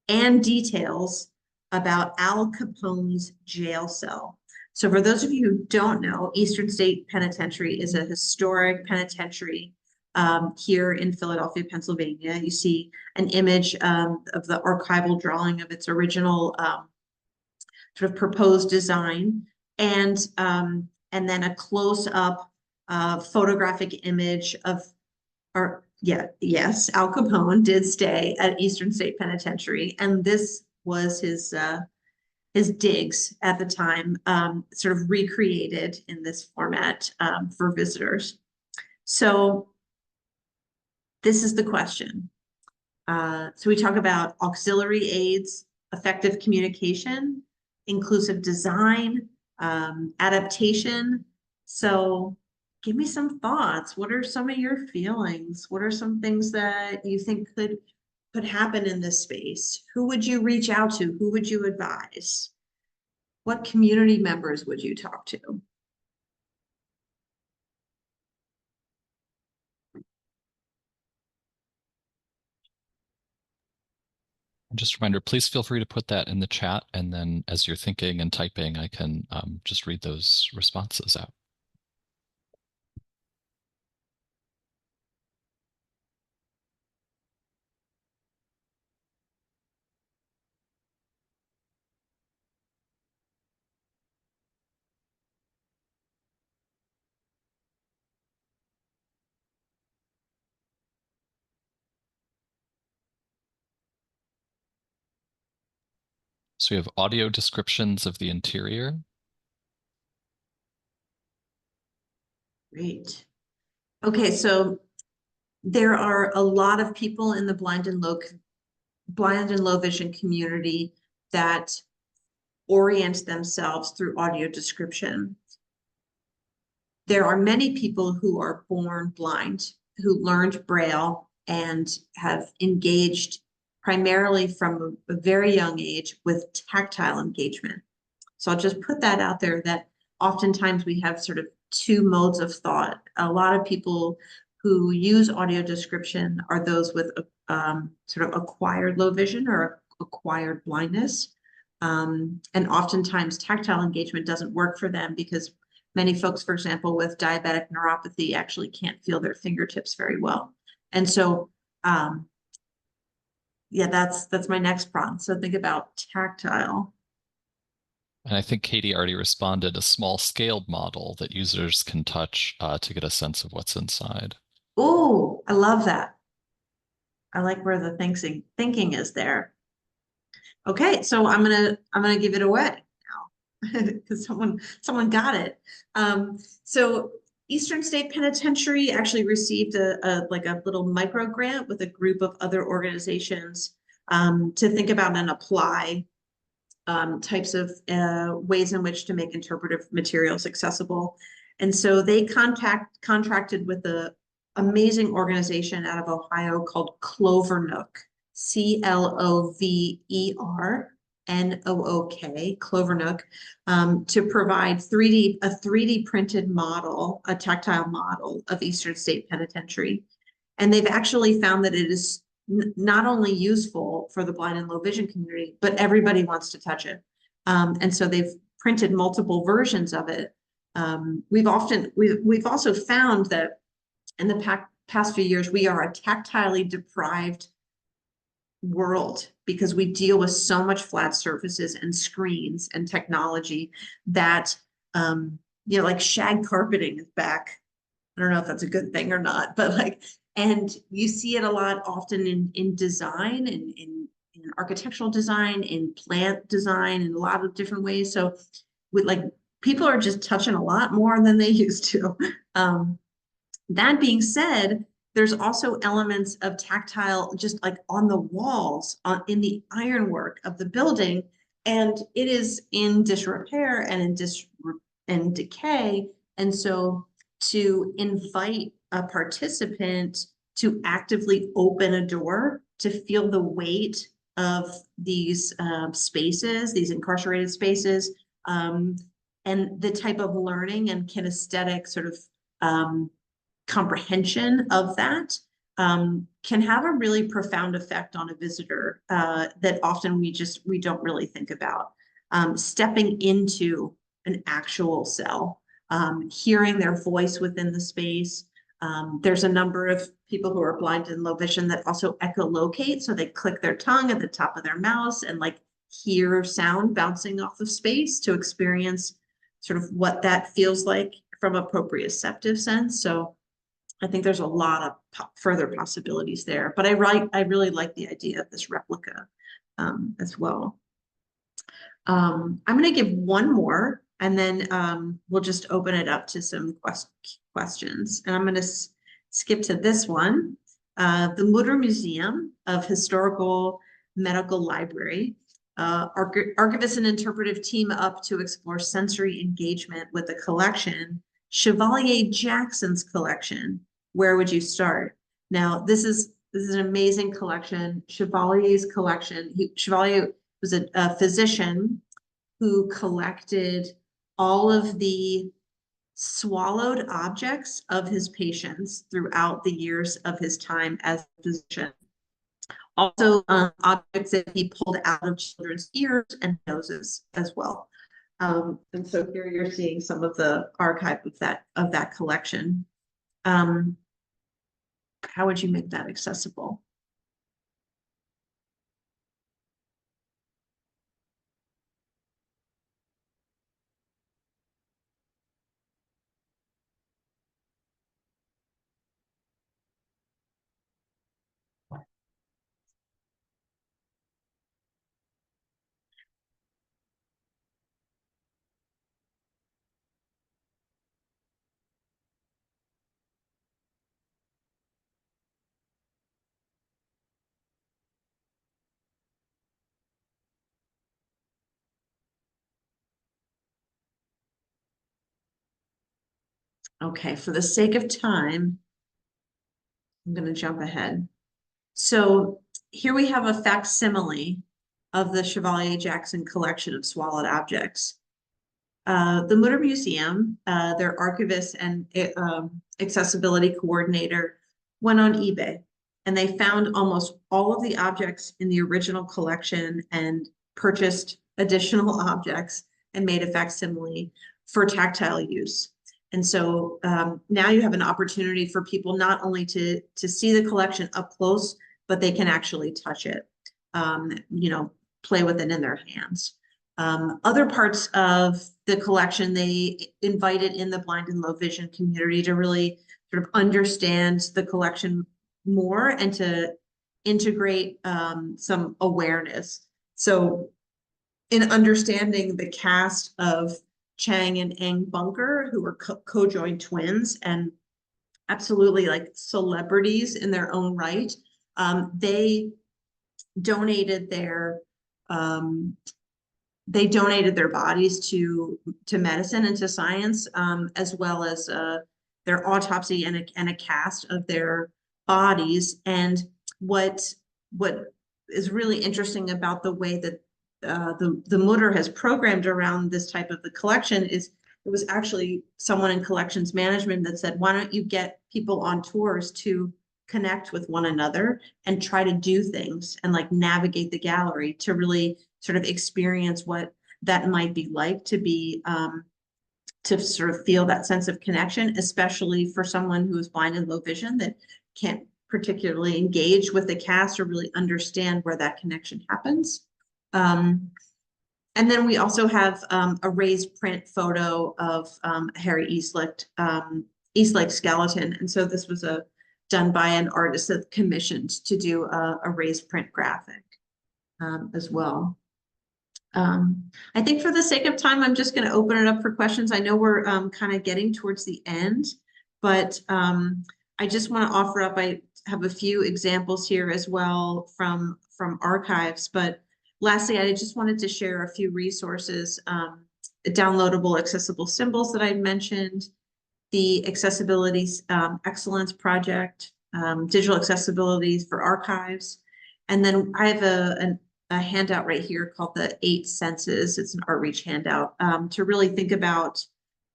and details about Al Capone's jail cell. So for those of you who don't know, Eastern State Penitentiary is a historic penitentiary here in Philadelphia, Pennsylvania. You see an image of the archival drawing of its original sort of proposed design, and then a close-up photographic image of, yes, Al Capone did stay at Eastern State Penitentiary, and this was his digs at the time, sort of recreated in this format for visitors. So this is the question. So we talk about auxiliary aids, effective communication, inclusive design, adaptation. So give me some thoughts. What are some of your feelings? What are some things that you think could happen in this space? Who would you reach out to? Who would you advise? What community members would you talk to? And just a reminder, please feel free to put that in the chat, and then as you're thinking and typing, I can just read those responses out. So we have audio descriptions of the interior. Great. Okay, so there are a lot of people in the blind and low vision community that orient themselves through audio description. There are many people who are born blind, who learned Braille and have engaged primarily from a very young age with tactile engagement. So I'll just put that out there that oftentimes we have sort of two modes of thought. A lot of people who use audio description are those with sort of acquired low vision or acquired blindness. And oftentimes tactile engagement doesn't work for them because many folks, for example, with diabetic neuropathy actually can't feel their fingertips very well. And so, yeah, that's my next prompt. So think about tactile. And I think Katie already responded, a small scaled model that users can touch to get a sense of what's inside. Oh, I love that. I like where the thinking is there. Okay, so I'm gonna give it away now because someone got it. So Eastern State Penitentiary actually received a like a little micro grant with a group of other organizations to think about and apply types of ways in which to make interpretive materials accessible. And so they contracted with the amazing organization out of Ohio called Clovernook, Clovernook, Clovernook, to provide a 3D printed model, a tactile model of Eastern State Penitentiary. And they've actually found that it is not only useful for the blind and low vision community, but everybody wants to touch it. And so they've printed multiple versions of it. We've also found that in the past few years, we are a tactilely deprived world because we deal with so much flat surfaces and screens and technology that, like shag carpeting is back. I don't know if that's a good thing or not, but like, and you see it a lot often in design and in architectural design, in plant design, in a lot of different ways. So with like, people are just touching a lot more than they used to. That being said, there's also elements of tactile just like on the walls, in the ironwork of the building, and it is in disrepair and in decay. And so to invite a participant to actively open a door, to feel the weight of these spaces, these incarcerated spaces, and the type of learning and kinesthetic sort of comprehension of that can have a really profound effect on a visitor that often we don't really think about. Stepping into an actual cell, hearing their voice within the space. There's a number of people who are blind and low vision that also echolocate, so they click their tongue at the top of their mouse and like hear sound bouncing off of space to experience sort of what that feels like from a proprioceptive sense. So I think there's a lot of further possibilities there, but I really like the idea of this replica as well. I'm going to give one more, and then we'll just open it up to some questions. And I'm going to skip to this one. The Mutter Museum of Historical Medical Library. Archivists and interpretive team up to explore sensory engagement with the collection, Chevalier Jackson's collection. Where would you start? Now, this is an amazing collection, Chevalier's collection. Chevalier was a physician who collected all of the swallowed objects of his patients throughout the years of his time as a physician. Also, objects that he pulled out of children's ears and noses as well. And so here you're seeing some of the archive of that collection. How would you make that accessible? Okay, for the sake of time, I'm going to jump ahead. So here we have a facsimile of the Chevalier Jackson collection of swallowed objects. The Mutter Museum, their archivist and accessibility coordinator, went on eBay and they found almost all of the objects in the original collection and purchased additional objects and made a facsimile for tactile use. And so now you have an opportunity for people not only to see the collection up close, but they can actually touch it, play with it in their hands. Other parts of the collection, they invited in the blind and low vision community to really sort of understand the collection more and to integrate some awareness. So in understanding the cast of Chang and Eng Bunker, who were co-joined twins and absolutely like celebrities in their own right, they donated their bodies to medicine and to science, as well as their autopsy and a cast of their bodies. And what is really interesting about the way that the Mutter has programmed around this type of the collection is it was actually someone in collections management that said, why don't you get people on tours to connect with one another and try to do things and like navigate the gallery to really sort of experience what that might be like to be to sort of feel that sense of connection, especially for someone who is blind and low vision that can't particularly engage with the cast or really understand where that connection happens. And then we also have a raised print photo of Harry Eastlake skeleton. And so this was done by an artist that commissioned to do a raised print graphic as well. I think for the sake of time, I'm just going to open it up for questions. I know we're kind of getting towards the end, but I just want to offer up, I have a few examples here as well from archives, but lastly, I just wanted to share a few resources, downloadable accessible symbols that I mentioned, the Accessibility Excellence Project, digital accessibility for archives. And then I have a handout right here called the 8 Senses. It's an Outreach handout to really think about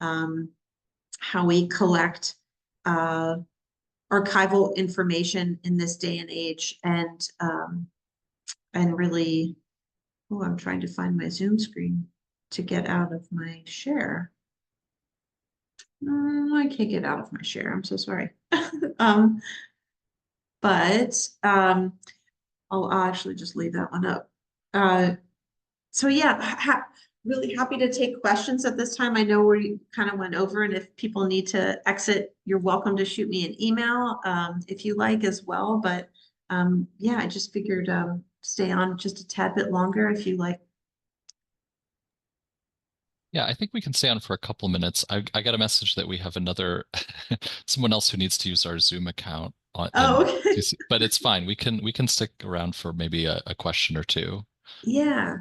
how we collect archival information in this day and age and really, oh, I'm trying to find my Zoom screen to get out of my share. I can't get out of my share. I'm so sorry. But I'll actually just leave that one up. So yeah, really happy to take questions at this time. I know we kind of went over, and if people need to exit, you're welcome to shoot me an email if you like as well. But yeah, I just figured stay on just a tad bit longer if you like. Yeah, I think we can stay on for a couple minutes. I got a message that we have another someone else who needs to use our Zoom account Oh, okay. but it's fine. We can stick around for maybe a question or two. Yeah.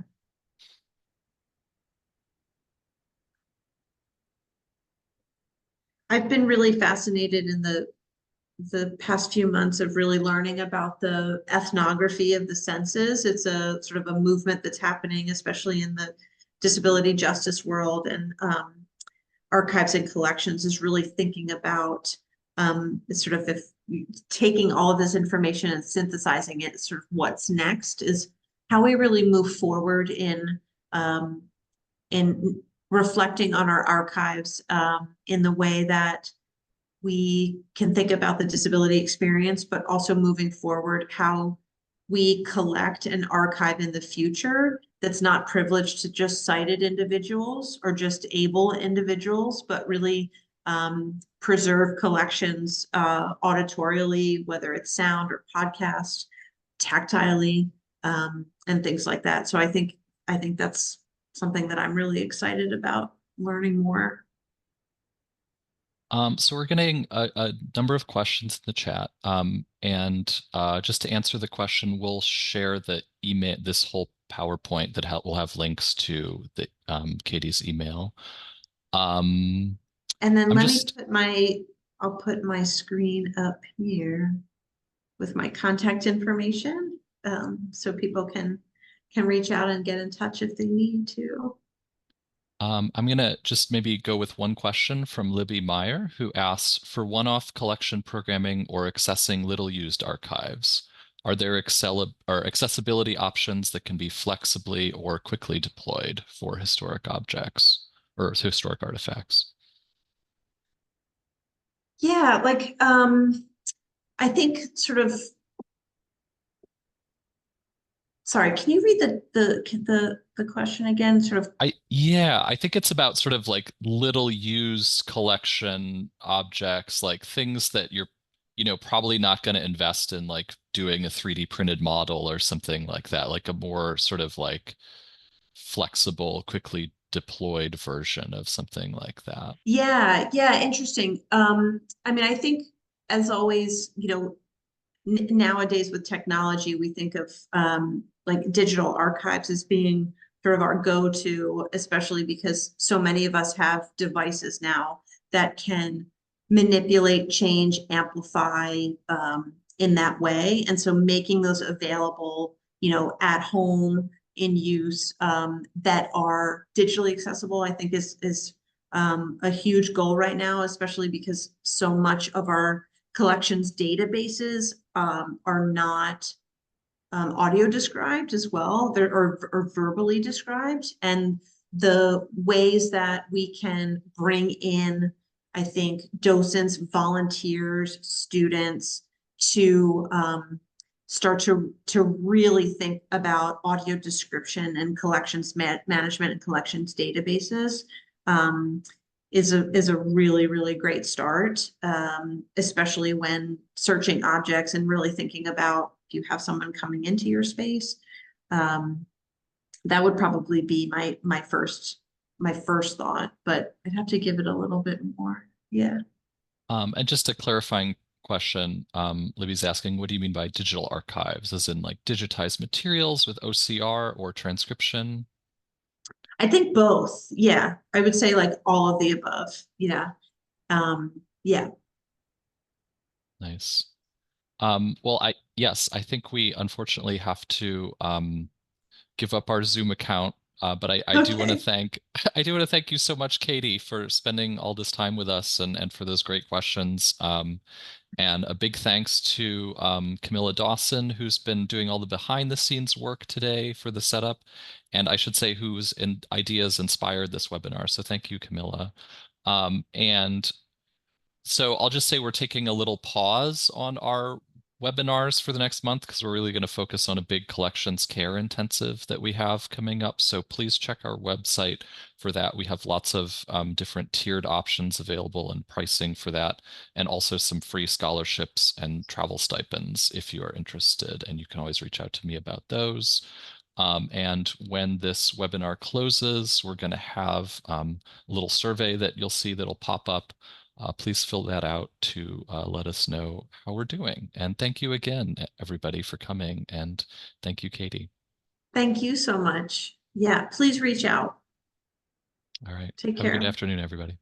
I've been really fascinated in the past few months of really learning about the ethnography of the senses. It's a sort of a movement that's happening, especially in the disability justice world, and archives and collections is really thinking about sort of taking all of this information and synthesizing it, sort of what's next is how we really move forward um, in reflecting on our archives in the way that we can think about the disability experience, but also moving forward, how we collect and archive in the future that's not privileged to just sighted individuals or just able individuals, but really preserve collections auditorially, whether it's sound or podcast, tactilely, and things like that. So I think that's something that I'm really excited about learning more. So we're getting a number of questions in the chat. And just to answer the question, we'll share the email, this whole PowerPoint that will have links to the Katie's email. And then I'm let me just put I'll put my screen up here with my contact information, so people can reach out and get in touch if they need to. I'm gonna just maybe go with one question from Libby Meyer, who asks, for one-off collection programming or accessing little-used archives, are there or accessibility options that can be flexibly or quickly deployed for historic objects or historic artifacts? Yeah, like I think sort of, sorry, can you read the question again? Sort of, Yeah, I think it's about sort of like little used collection objects, like things that you're probably not going to invest in, like doing a 3D printed model or something like that, like a more sort of like flexible, quickly deployed version of something like that. yeah, yeah, interesting. I mean, I think as always, nowadays with technology, we think of like digital archives as being sort of our go-to, especially because so many of us have devices now that can manipulate, change, amplify in that way. And so making those available, at home in use that are digitally accessible, I think is a huge goal right now, especially because so much of our collections databases are not audio described as well, or verbally described. And the ways that we can bring in, I think, docents, volunteers, students to start to really think about audio description and collections management and collections databases um, is a really, really great start, especially when searching objects and really thinking about if you have someone coming into your space. Um, that would probably be my first thought, but I'd have to give it a little bit more. Yeah. And just a clarifying question, Libby's asking, what do you mean by digital archives? As in like digitized materials with OCR or transcription? I think both. Yeah. I would say like all of the above. Yeah. Yeah. Nice. Well, yes, I think we unfortunately have to give up our Zoom account. But I do want to Okay. thank I do want to thank you so much, Katie, for spending all this time with us and for those great questions. And a big thanks to Camilla Dawson, who's been doing all the behind the scenes work today for the setup, and I should say whose ideas inspired this webinar. So thank you, Camilla. And so I'll just say we're taking a little pause on our webinars for the next month because we're really going to focus on a big collections care intensive that we have coming up. So please check our website for that. We have lots of different tiered options available and pricing for that, and also some free scholarships and travel stipends if you are interested. And you can always reach out to me about those. And when this webinar closes, we're going to have a little survey that you'll see that'll pop up. Please fill that out to let us know how we're doing. And thank you again, everybody, for coming. And thank you, Katie. Thank you so much. Yeah. Please reach out. All right. Take Have a good care. afternoon, everybody.